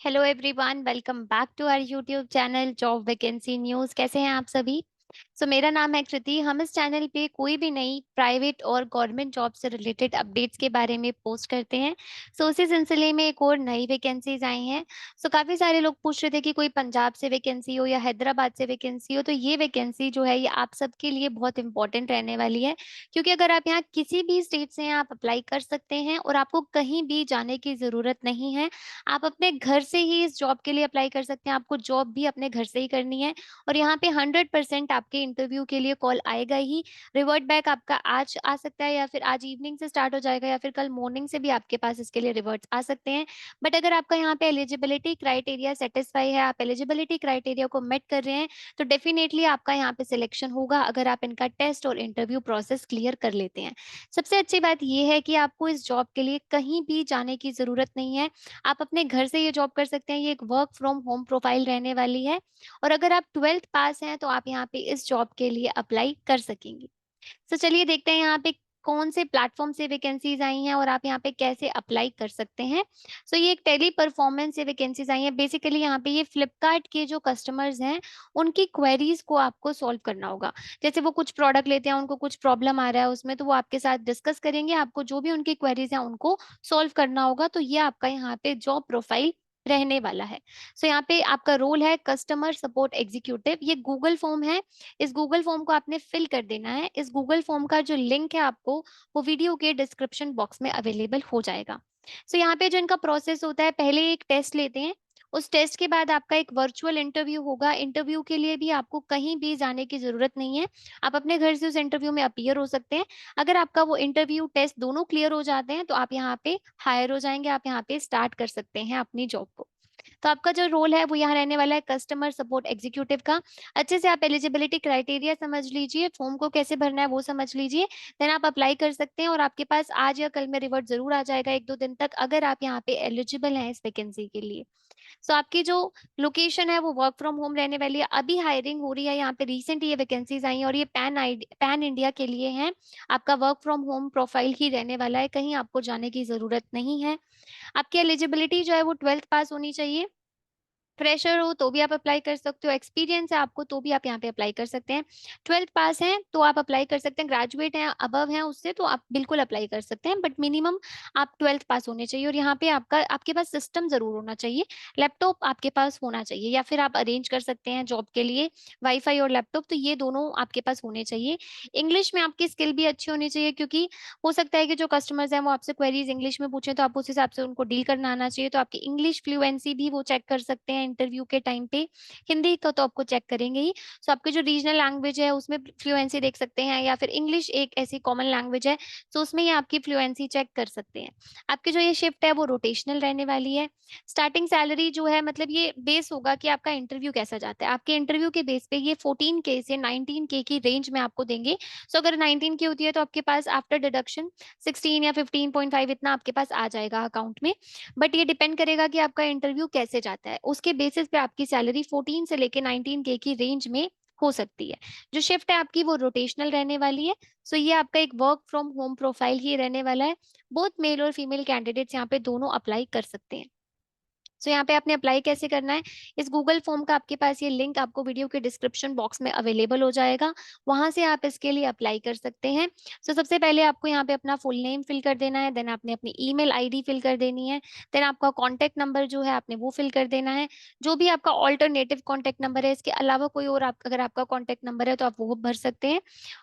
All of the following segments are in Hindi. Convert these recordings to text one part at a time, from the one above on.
Hello everyone, welcome back to our YouTube channel job vacancy news. कैसे हैं आप सभी? मेरा नाम है कृति। हम इस चैनल पे कोई भी नई प्राइवेट और गवर्नमेंट जॉब से रिलेटेड अपडेट्स के बारे में पोस्ट करते हैं। उसी सिलसिले में एक और नई वैकेंसीज आई हैं। काफ़ी सारे लोग पूछ रहे थे कि कोई पंजाब से वैकेंसी हो या हैदराबाद से वैकेंसी हो, तो ये वैकेंसी जो है ये आप सबके लिए बहुत इंपॉर्टेंट रहने वाली है। क्योंकि अगर आप यहाँ किसी भी स्टेट से हैं आप अप्लाई कर सकते हैं और आपको कहीं भी जाने की ज़रूरत नहीं है। आप अपने घर से ही इस जॉब के लिए अप्लाई कर सकते हैं। आपको जॉब भी अपने घर से ही करनी है और यहाँ पे 100% आपके इंटरव्यू के लिए कॉल आएगा ही। रिवर्ट बैक आपका आज आ सकता है या फिर आज इवनिंग से स्टार्ट हो जाएगा या फिर कल मॉर्निंग से भी आपके पास इसके लिए रिवर्ट्स आ सकते हैं। बट अगर आपका यहाँ पे एलिजिबिलिटी क्राइटेरिया सेटिस्फाई है, आप एलिजिबिलिटी क्राइटेरिया को मेट कर रहे हैं, तो डेफिनेटली आपका यहाँ पे सिलेक्शन होगा अगर आप इनका टेस्ट और इंटरव्यू प्रोसेस क्लियर कर लेते हैं। सबसे अच्छी बात ये है कि आपको इस जॉब के लिए कहीं भी जाने की ज़रूरत नहीं है। आप अपने घर से ये जॉब कर सकते हैं। ये एक वर्क फ्रॉम होम प्रोफाइल रहने वाली है और अगर आप 12th पास हैं तो आप यहाँ पे इस जॉब के लिए अप्लाई कर सकेंगे। चलिए देखते हैं यहाँ पे कौन से प्लेटफॉर्म से वैकेंसीज आई हैं और आप यहाँ पे कैसे अप्लाई कर सकते हैं। ये एक टेली परफॉर्मेंस से वैकेंसीज आई हैं। बेसिकली यहाँ पे ये फ्लिपकार्ट के जो कस्टमर्स हैं उनकी क्वेरीज को आपको सॉल्व करना होगा। जैसे वो कुछ प्रोडक्ट लेते हैं, उनको कुछ प्रॉब्लम आ रहा है उसमें, तो वो आपके साथ डिस्कस करेंगे। आपको जो भी उनकी क्वेरीज हैं उनको सॉल्व करना होगा। तो ये आपका यहाँ पे जॉब प्रोफाइल रहने वाला है। यहाँ पे आपका रोल है कस्टमर सपोर्ट एग्जीक्यूटिव। ये गूगल फॉर्म है। इस गूगल फॉर्म को आपने फिल कर देना है। इस गूगल फॉर्म का जो लिंक है आपको वो वीडियो के डिस्क्रिप्शन बॉक्स में अवेलेबल हो जाएगा। यहाँ पे जो इनका प्रोसेस होता है, पहले एक टेस्ट लेते हैं। उस टेस्ट के बाद आपका एक वर्चुअल इंटरव्यू होगा। इंटरव्यू के लिए भी आपको कहीं भी जाने की जरूरत नहीं है। आप अपने घर से उस इंटरव्यू में अपीयर हो सकते हैं। अगर आपका वो इंटरव्यू टेस्ट दोनों क्लियर हो जाते हैं तो आप यहाँ पे हायर हो जाएंगे। आप यहाँ पे स्टार्ट कर सकते हैं अपनी जॉब को। तो आपका जो रोल है वो यहाँ रहने वाला है कस्टमर सपोर्ट एग्जीक्यूटिव का। अच्छे से आप एलिजिबिलिटी क्राइटेरिया समझ लीजिए, फॉर्म को कैसे भरना है वो समझ लीजिए। देन आप अप्लाई कर सकते हैं और आपके पास आज या कल में रिवर्ट जरूर आ जाएगा, 1-2 दिन तक, अगर आप यहाँ पे एलिजिबल हैं इस वैकेंसी के लिए। आपकी जो लोकेशन है वो वर्क फ्रॉम होम रहने वाली है। अभी हायरिंग हो रही है यहाँ पे, रिसेंट ये वैकेंसीज आई हैं और ये पैन इंडिया के लिए हैं। आपका वर्क फ्रॉम होम प्रोफाइल ही रहने वाला है, कहीं आपको जाने की जरूरत नहीं है। आपकी एलिजिबिलिटी जो है वो 12th पास होनी चाहिए। फ्रेशर हो तो भी आप अप्लाई कर सकते हो, एक्सपीरियंस है आपको तो भी आप यहाँ पे अप्लाई कर सकते हैं। 12th पास हैं तो आप अप्लाई कर सकते हैं, ग्रेजुएट हैं अबव हैं उससे तो आप बिल्कुल अप्लाई कर सकते हैं, बट मिनिमम आप 12th पास होने चाहिए। और यहाँ पे आपके पास सिस्टम जरूर होना चाहिए, लैपटॉप आपके पास होना चाहिए, या फिर आप अरेंज कर सकते हैं जॉब के लिए वाईफाई और लैपटॉप, तो ये दोनों आपके पास होने चाहिए। इंग्लिश में आपकी स्किल भी अच्छी होनी चाहिए, क्योंकि हो सकता है कि जो कस्टमर्स हैं वो आपसे क्वेरीज इंग्लिश में पूछें, तो आप उस हिसाब से उनको डील करना आना चाहिए। तो आपकी इंग्लिश फ्लुएंसी भी वो चेक कर सकते हैं इंटरव्यू के टाइम पे। हिंदी का तो आपको चेक करेंगे ही। आपकी जो रीजनल लैंग्वेज है उसमें फ्लुएंसी देख सकते हैं, या फिर इंग्लिश एक ऐसी कॉमन लैंग्वेज है तो उसमें ये आपकी फ्लुएंसी चेक कर सकते हैं। आपकी जो ये शिफ्ट है वो रोटेशनल रहने वाली है। स्टार्टिंग सैलरी जो है, मतलब ये बेस होगा कि आपका इंटरव्यू कैसा जाता है। आपके इंटरव्यू के बेस पे ये 14K से 19K की रेंज में आपको देंगे। अगर 19K होती है तो आपके पास आफ्टर डिडक्शन 16 या 15.5 इतना आपके पास आ जाएगा अकाउंट में। बट ये डिपेंड करेगा कि आपका इंटरव्यू कैसे जाता है, उसके बेसिस पे आपकी सैलरी 14 से लेके 19K की रेंज में हो सकती है। जो शिफ्ट है आपकी वो रोटेशनल रहने वाली है। ये आपका एक वर्क फ्रॉम होम प्रोफाइल ही रहने वाला है। बोथ मेल और फीमेल कैंडिडेट्स यहाँ पे दोनों अप्लाई कर सकते हैं। यहाँ पे आपने अप्लाई कैसे करना है, इस गूगल फॉर्म का आपके पास ये लिंक आपको वीडियो के डिस्क्रिप्शन बॉक्स में अवेलेबल हो जाएगा, वहां से आप इसके लिए अप्लाई कर सकते हैं। सबसे पहले आपको यहाँ पे अपना फुल नेम फिल कर देना है, देन आपने अपनी ईमेल आईडी फिल कर देनी है, देन आपका कॉन्टेक्ट नंबर जो है आपने वो फिल कर देना है। जो भी आपका ऑल्टरनेटिव कॉन्टेक्ट नंबर है, इसके अलावा कोई और अगर आपका कॉन्टेक्ट नंबर है तो आप वो भर सकते हैं।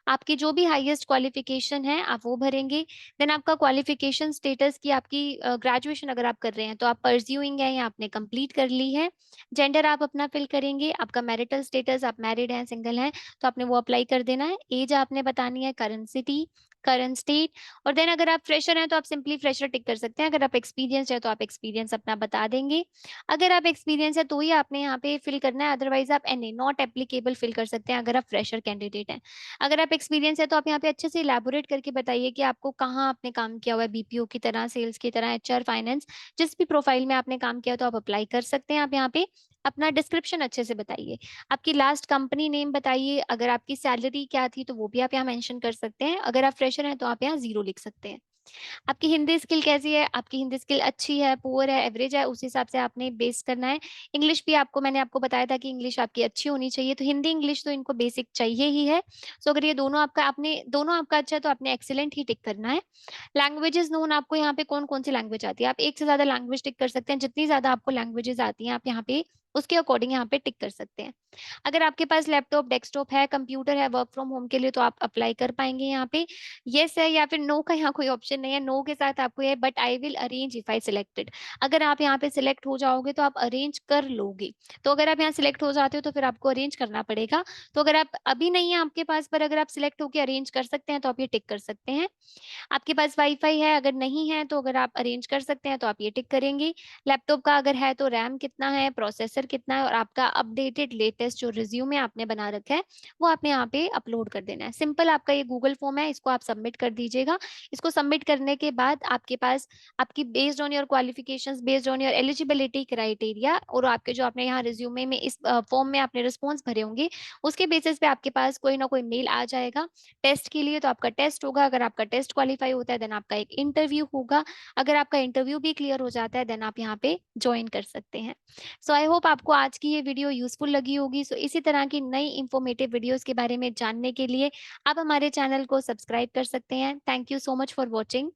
आपकी जो भी हाईएस्ट क्वालिफिकेशन है आप वो भरेंगे। देन आपका क्वालिफिकेशन स्टेटस की आपकी ग्रेजुएशन अगर आप कर रहे हैं तो आप परस्यूइंग है या आपने कंप्लीट कर ली है। जेंडर आप अपना फिल करेंगे, आपका मैरिटल स्टेटस, आप मैरिड हैं सिंगल हैं तो आपने वो अप्लाई कर देना है। एज आपने बतानी है, करंट सिटी, करंट स्टेट। और देन अगर आप फ्रेशर हैं तो आप सिंपली फ्रेशर टिक कर सकते हैं, अगर आप एक्सपीरियंस है तो आप एक्सपीरियंस अपना बता देंगे। अगर आप एक्सपीरियंस है तो ही आपने यहाँ पे फिल करना है, अदरवाइज आप एनए नॉट एप्लीकेबल फिल कर सकते हैं अगर आप फ्रेशर कैंडिडेट हैं। अगर आप एक्सपीरियंस है तो आप यहाँ पे अच्छे से इलेबोरेट करके बताइए कि आपको कहाँ आपने काम किया हुआ है, बीपीओ की तरह, सेल्स की तरह, एचआर, फाइनेंस, जिस भी प्रोफाइल में आपने काम किया तो आप अप्लाई कर सकते हैं। आप यहाँ पे अपना डिस्क्रिप्शन अच्छे से बताइए, आपकी लास्ट कंपनी नेम बताइए, अगर आपकी सैलरी क्या थी तो वो भी आप यहाँ मेंशन कर सकते हैं। अगर आप फ्रेशर हैं तो आप यहाँ 0 लिख सकते हैं। आपकी हिंदी स्किल कैसी है? आपकी हिंदी स्किल अच्छी है, पुअर है, एवरेज है, उस हिसाब से आपने बेस करना है। इंग्लिश भी आपको मैंने आपको बताया था कि इंग्लिश आपकी अच्छी होनी चाहिए, तो हिंदी, इंग्लिश तो इनको बेसिक चाहिए ही है। सो अगर ये दोनों आपका अच्छा है तो आपने एक्सीलेंट ही टिक करना है। लैंग्वेजेस नोन, आपको यहाँ पे कौन-कौन सी लैंग्वेज आती है? आप एक से ज़्यादा लैंग्वेज टिक कर सकते हैं, जितनी ज़्यादा आपको लैंग्वेजेस आती हैं, आप यहाँ पे उसके अकॉर्डिंग यहाँ पे टिक कर सकते हैं। अगर आपके पास लैपटॉप, डेस्कटॉप है, कंप्यूटर है वर्क फ्रॉम होम के लिए तो आप अप्लाई कर पाएँगे यहाँ पे। येस है या फिर नो का यहाँ कोई ऑप्शन नहीं है। नो के साथ आपको ये but I will arrange if I selected. अगर आप यहाँ पे सिलेक्ट हो जाओगे तो आप अरेंज कर लोगे। तो अगर आप यहाँ सिलेक्ट हो जाते हो तो फिर आपको अरेंज करना पड़ेगा। तो अगर आप अभी नहीं है आपके पास पर अगर आप सिलेक्ट होके अरेंज कर सकते हैं तो आप ये टिक कर सकते हैं। आपके पास वाईफाई है, अगर नहीं है तो अगर आप अरेंज कर सकते हैं तो आप ये टिक करेंगे। लैपटॉप का अगर है तो रैम कितना है, प्रोसेसर कितना है और आपका अपडेटेड लेटेस्ट जो रिज्यूमे आपने बना रखा है, वो आपने यहाँ पे अपलोड कर देना है। सिंपल आपका ये गूगल फॉर्म है, इसको आप सबमिट कर दीजिएगा। इसको सबमिट करने के बाद आपके पास आपकी based on your qualifications, based on your eligibility criteria और आपके जो आपने यहाँ रिज्यूमे में इस फॉर्म में आपने रिस्पॉन्स भरे होंगे, उसके बेसिस पे आपके पास कोई ना कोई मेल आ जाएगा टेस्ट के लिए। तो आपका टेस्ट होगा, अगर आपका टेस्ट क्वालिफाई होता है देन आपका एक इंटरव्यू होगा। अगर आपका इंटरव्यू भी क्लियर हो जाता है देन आप यहाँ पे ज्वाइन कर सकते हैं। सो आई होप आपको आज की ये वीडियो यूजफुल लगी होगी। सो इसी तरह की नई इंफॉर्मेटिव वीडियोस के बारे में जानने के लिए आप हमारे चैनल को सब्सक्राइब कर सकते हैं। Thank you so much for watching.